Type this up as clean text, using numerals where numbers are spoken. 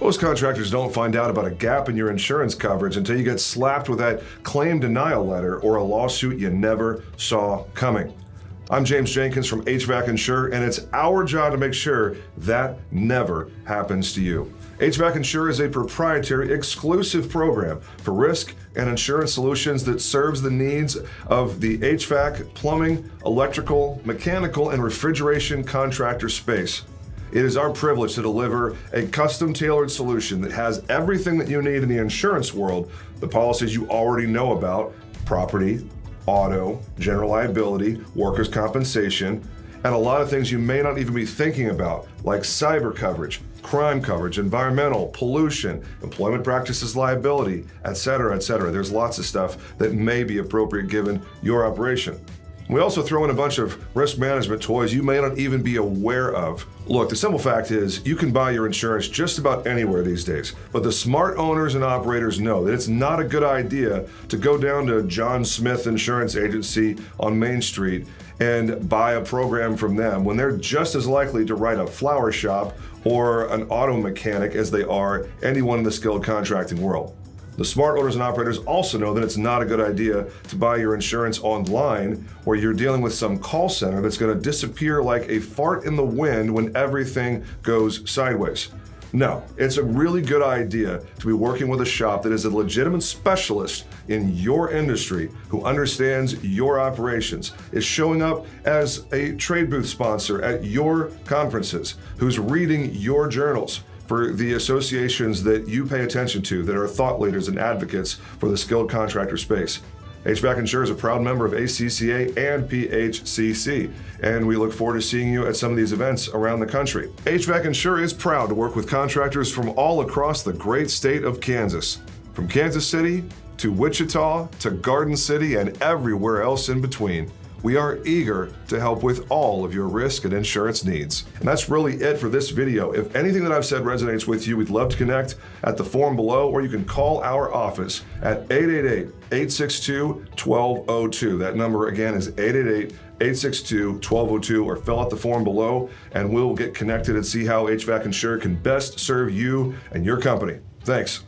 Most contractors don't find out about a gap in your insurance coverage until you get slapped with that claim denial letter or a lawsuit you never saw coming. I'm James Jenkins from HVAC Insure, and it's our job to make sure that never happens to you. HVAC Insure is a proprietary, exclusive program for risk and insurance solutions that serves the needs of the HVAC, plumbing, electrical, mechanical, and refrigeration contractor space. It is our privilege to deliver a custom-tailored solution that has everything that you need in the insurance world, the policies you already know about: property, auto, general liability, workers' compensation, and a lot of things you may not even be thinking about, like cyber coverage, crime coverage, environmental, pollution, employment practices liability, etc., etc. There's lots of stuff that may be appropriate given your operation. We also throw in a bunch of risk management toys you may not even be aware of. Look, the simple fact is you can buy your insurance just about anywhere these days, but the smart owners and operators know that it's not a good idea to go down to John Smith Insurance Agency on Main Street and buy a program from them when they're just as likely to write a flower shop or an auto mechanic as they are anyone in the skilled contracting world. The smart owners and operators also know that it's not a good idea to buy your insurance online where you're dealing with some call center that's going to disappear like a fart in the wind when everything goes sideways. No, it's a really good idea to be working with a shop that is a legitimate specialist in your industry who understands your operations, is showing up as a trade booth sponsor at your conferences, who's reading your journals for the associations that you pay attention to that are thought leaders and advocates for the skilled contractor space. HVAC Insure is a proud member of ACCA and PHCC, and we look forward to seeing you at some of these events around the country. HVAC Insure is proud to work with contractors from all across the great state of Kansas, from Kansas City to Wichita to Garden City and everywhere else in between. We are eager to help with all of your risk and insurance needs. And that's really it for this video. If anything that I've said resonates with you, we'd love to connect at the form below, or you can call our office at 888-862-1202. That number again is 888-862-1202, or fill out the form below and we'll get connected and see how HVAC Insure can best serve you and your company. Thanks.